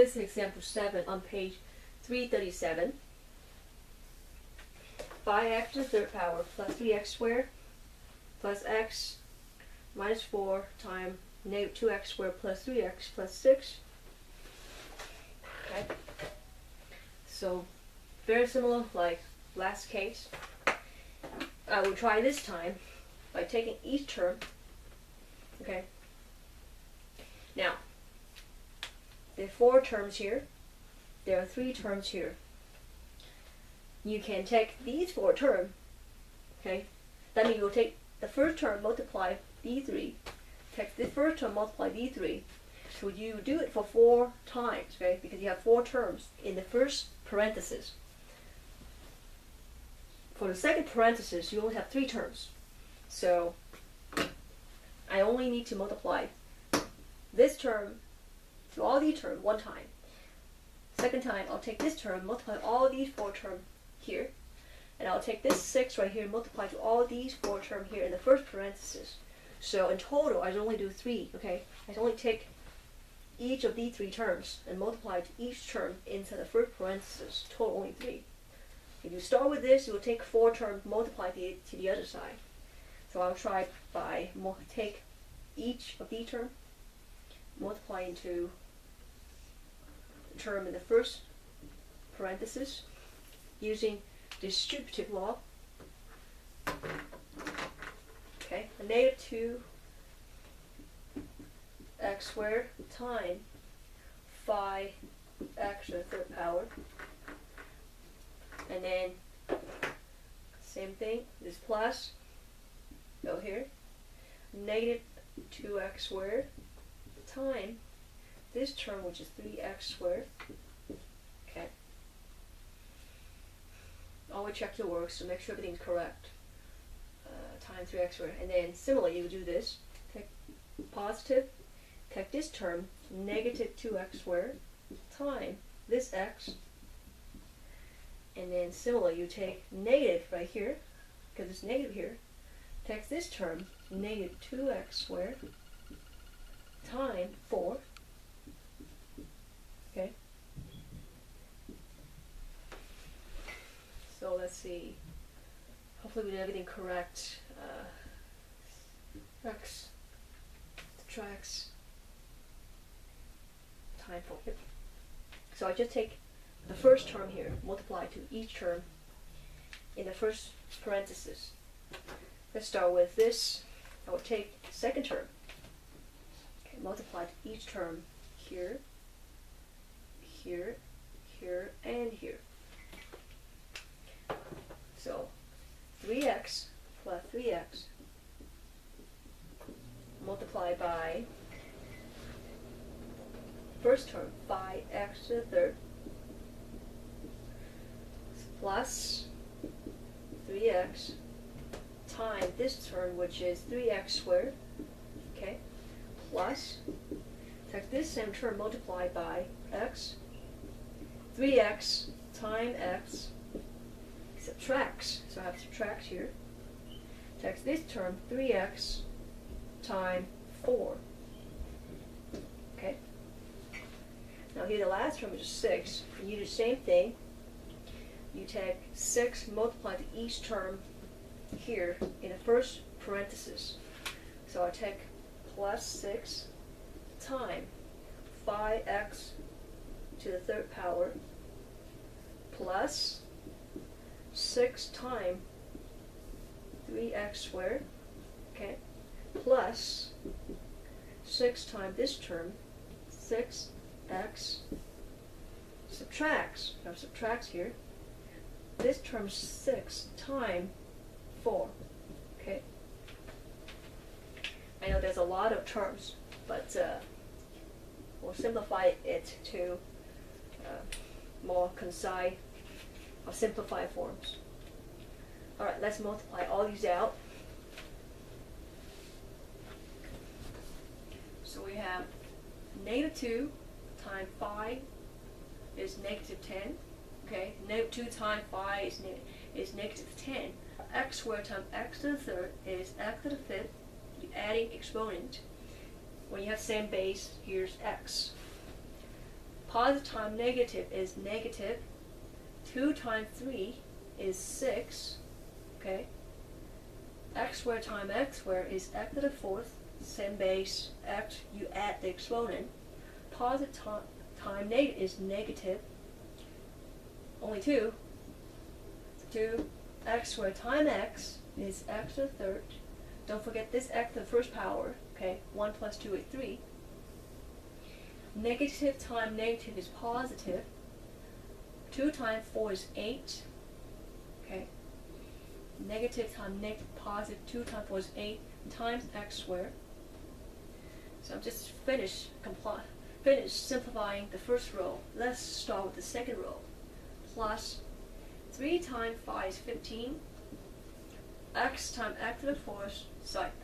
this is example 7 on page 337. 5x to the third power plus 3x squared plus x minus 4 times negative 2x squared plus 3x plus 6. Okay. So very similar like last case. I will try this time by taking each term. Okay. Now, there are 4 terms here. There are 3 terms here. You can take these 4 terms. Okay. That means you'll take the first term, multiply d3. Take the first term, multiply d3. So you do it for 4 times, okay? Because you have 4 terms in the first parenthesis. For the second parenthesis, you only have 3 terms. So I only need to multiply this term to all these terms 1 time. Second time, I'll take this term, multiply all these 4 terms here. And I'll take this 6 right here, multiply to all these 4 terms here in the first parenthesis. So in total, I only do 3, okay? I only take each of these 3 terms and multiply to each term inside the first parenthesis, total only 3. If you start with this, you will take 4 terms, multiply it to the other side. So I'll try by take each of these terms, multiply into the term in the first parenthesis using distributive law. Okay, a negative 2x squared times 5x to the third power. And then same thing, this plus, go here, negative 2x squared times this term, which is 3x squared. Okay. Always check your work to make sure everything's correct. Times 3x squared. And then similarly, you do this. Take positive, take this term, negative 2x squared times this x. And then similarly, you take negative right here, because it's negative here. Take this term, negative 2x squared times 4. Okay. So let's see. Hopefully we did everything correct. X subtracts times 4. Yep. So I just take the first term here, multiply to each term in the first parenthesis. Let's start with this. I will take the second term. Okay, multiply to each term here, here, here, and here. So 3x plus 3x multiplied by first term 5x to the third plus 3x times this term, which is 3x squared, okay, plus take this same term multiplied by x, 3x times x subtracts, so I have to subtract here, takes this term 3x times 4, okay. Now here the last term is 6, and you do the same thing. You take 6 multiplied to each term here in the first parenthesis. So I take plus 6 times 5x to the third power plus 6 times 3x squared, okay, plus 6 times this term, 6x subtracts, now subtracts here, this term 6 times 4, okay. I know there's a lot of terms, but we'll simplify it to more concise or simplified forms. Alright, let's multiply all these out. So we have negative 2 times 5 is negative 10. Okay, negative 2 times 5 is negative 10. X squared times x to the third is x to the fifth. You're adding exponent. When you have same base, here's x. Positive times negative is negative. 2 times 3 is 6. Okay. X squared times x squared is x to the fourth. Same base, x, you add the exponent. Positive times negative is negative. Only 2. 2. X squared times x is x to the third. Don't forget this x to the first power. Okay, 1 plus 2 is 3. Negative times negative is positive. 2 times 4 is 8. Okay. Negative times negative positive. 2 times 4 is 8 times x squared. So I'm just finished simplifying the first row. Let's start with the second row. Plus 3 times 5 is 15. X times x to the fourth,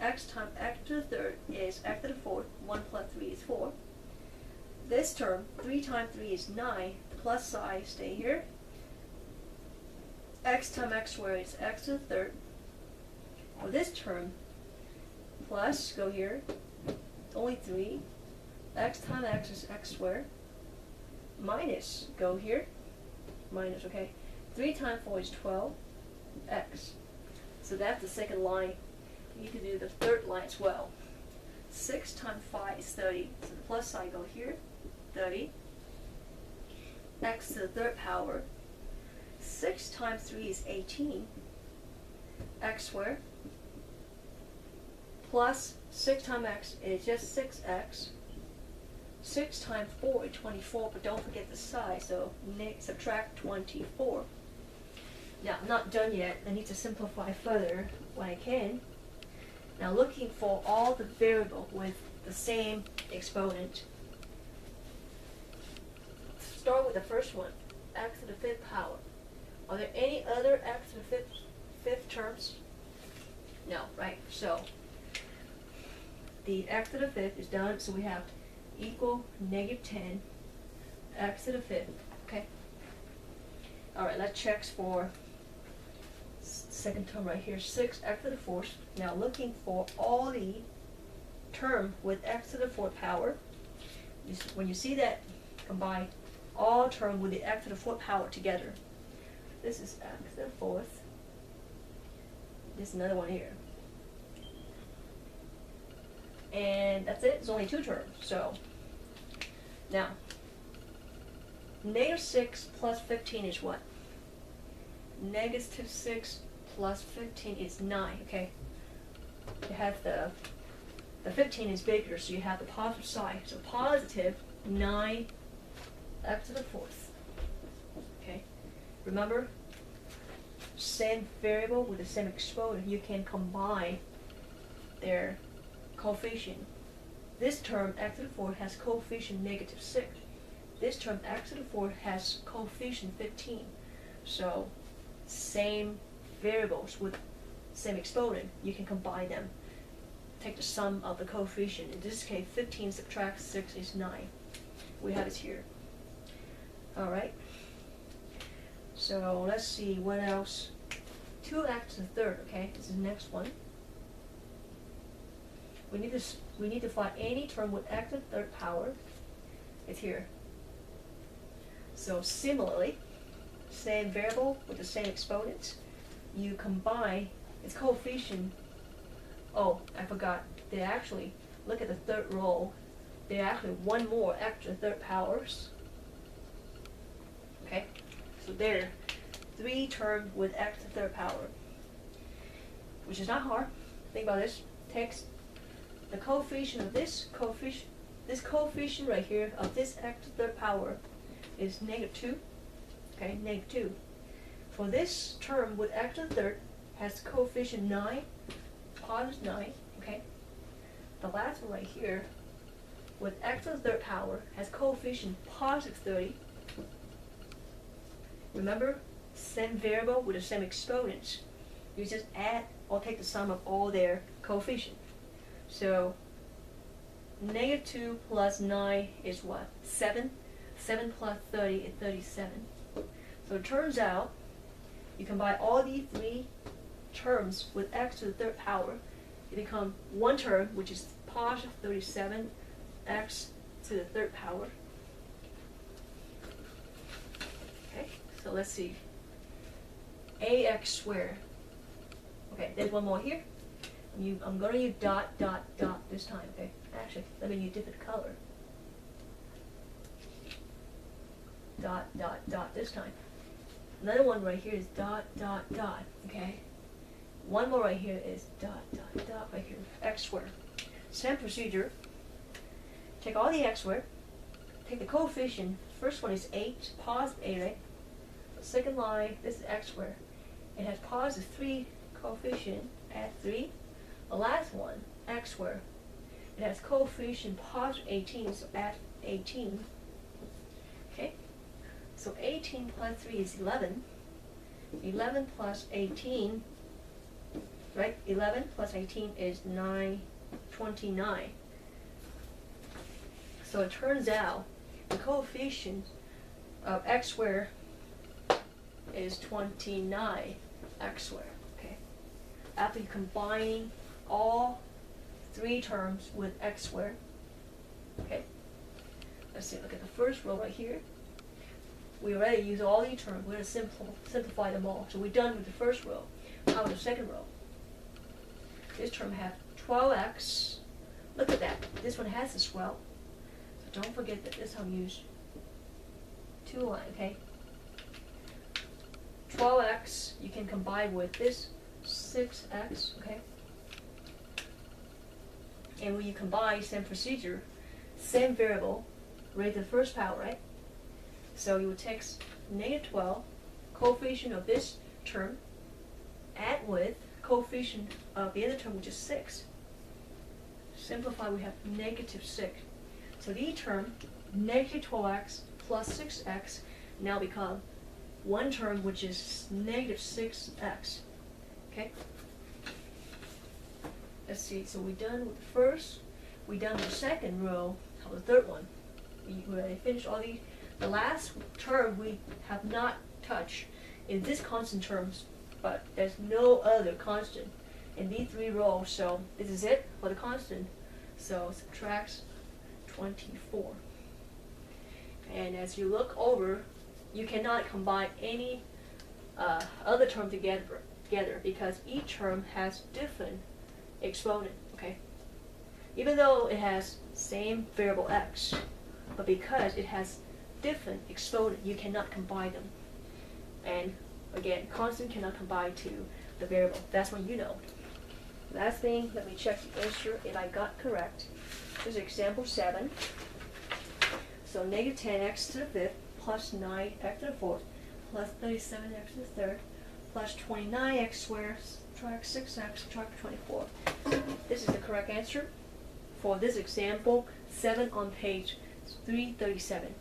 x times x to the third is x to the fourth. 1 plus 3 is 4. This term, 3 times 3 is 9. The plus sign stay here. X times x squared is x to the third. For this term, plus, go here, only 3. X times x is x squared. Minus, go here, minus, okay. 3 times 4 is 12, x. So that's the second line. You need to do the third line as well. 6 times 5 is 30. So the plus sign go here, 30. X to the third power. 6 times 3 is 18. X squared. Plus 6 times x is just 6x. 6 times 4 is 24, but don't forget the size, so subtract 24. Now, I'm not done yet. I need to simplify further when I can. Now, looking for all the variables with the same exponent. Start with the first one, x to the fifth power. Are there any other x to the fifth terms? No, right? So, the x to the fifth is done, so we have equal negative 10 x to the fifth. Okay? Alright, let's check for second term right here, 6x to the fourth. Now looking for all the term with x to the fourth power. When you see that, combine all term with the x to the fourth power together. This is x to the fourth. This is another one here. And that's it. It's only 2 terms. So now, negative 6 plus 15 is what? Negative 6 plus 15 is 9, okay? You have the 15 is bigger, so you have the positive side. So positive 9 x to the fourth. Okay? Remember, same variable with the same exponent, you can combine their coefficient. This term, x to the fourth, has coefficient negative 6. This term, x to the fourth, has coefficient 15. So, same variables with same exponent, you can combine them. Take the sum of the coefficient. In this case, 15 subtract 6 is 9. We have it here. Alright. So, let's see what else. 2x to the third, okay? This is the next one. We need to find any term with x to the third power. It's here. So similarly, same variable with the same exponents. You combine its coefficient. Oh, I forgot. They actually, look at the third row. There are actually one more extra third powers. Okay? So there, 3 terms with x to the third power. Which is not hard. Think about this. Takes the coefficient of this coefficient right here of this x to the third power is negative 2. Okay, negative 2. For this term with x to the third has coefficient 9, positive 9. Okay. The last one right here with x to the third power has coefficient positive 30. Remember, same variable with the same exponents. You just add or take the sum of all their coefficients. So, negative 2 plus 9 is what? 7. 7 plus 30 is 37. So it turns out, you combine all these 3 terms with x to the third power, it becomes one term, which is positive 37 x to the third power. So let's see. Ax squared. Okay, there's one more here. I'm going to use dot, dot, dot this time, okay? Actually, let me use different color. Dot, dot, dot this time. Another one right here is dot, dot, dot, okay? One more right here is dot, dot, dot right here, x squared. Same procedure. Take all the x squared, take the coefficient. First one is 8, positive 8, right? The second line, this is x squared. It has positive 3 coefficient, add 3. The last one, x squared. It has coefficient positive 18, so add 18. Okay? So 18 plus 3 is 11. 11 plus 18, right? 11 plus 18 is 29. So it turns out the coefficient of x squared is 29 x squared. Okay. After you combine all 3 terms with x squared. Okay. Let's see. Look at the first row right here. We already used all these terms. We're going to simplify them all. So we're done with the first row. How about the second row? This term has 12x. Look at that. This one has as well. So don't forget that this time use 2 line, okay? 12x you can combine with this 6x, okay? And when you combine, same procedure, same variable, raise the first power, right? So you would take negative 12, coefficient of this term, add with coefficient of the other term, which is 6. Simplify, we have negative 6. So the term, negative 12x plus 6x, now become one term, which is negative 6x. Okay? Let's see, so we're done with the first, we're done with the second row. How about the third one? We already finished all these. The last term we have not touched is this constant terms, but there's no other constant in these 3 rows, so this is it for the constant. So subtract 24. And as you look over, you cannot combine any other term together because each term has different exponent, okay? Even though it has same variable x, but because it has different exponent, you cannot combine them. And again, constant cannot combine to the variable. That's when you know. Last thing, let me check the answer if I got correct. This is example 7. So negative 10x to the 5th plus 9x to the 4th plus 37x to the 3rd plus 29x squared subtract 6x subtract 24. This is the correct answer for this example 7 on page 337.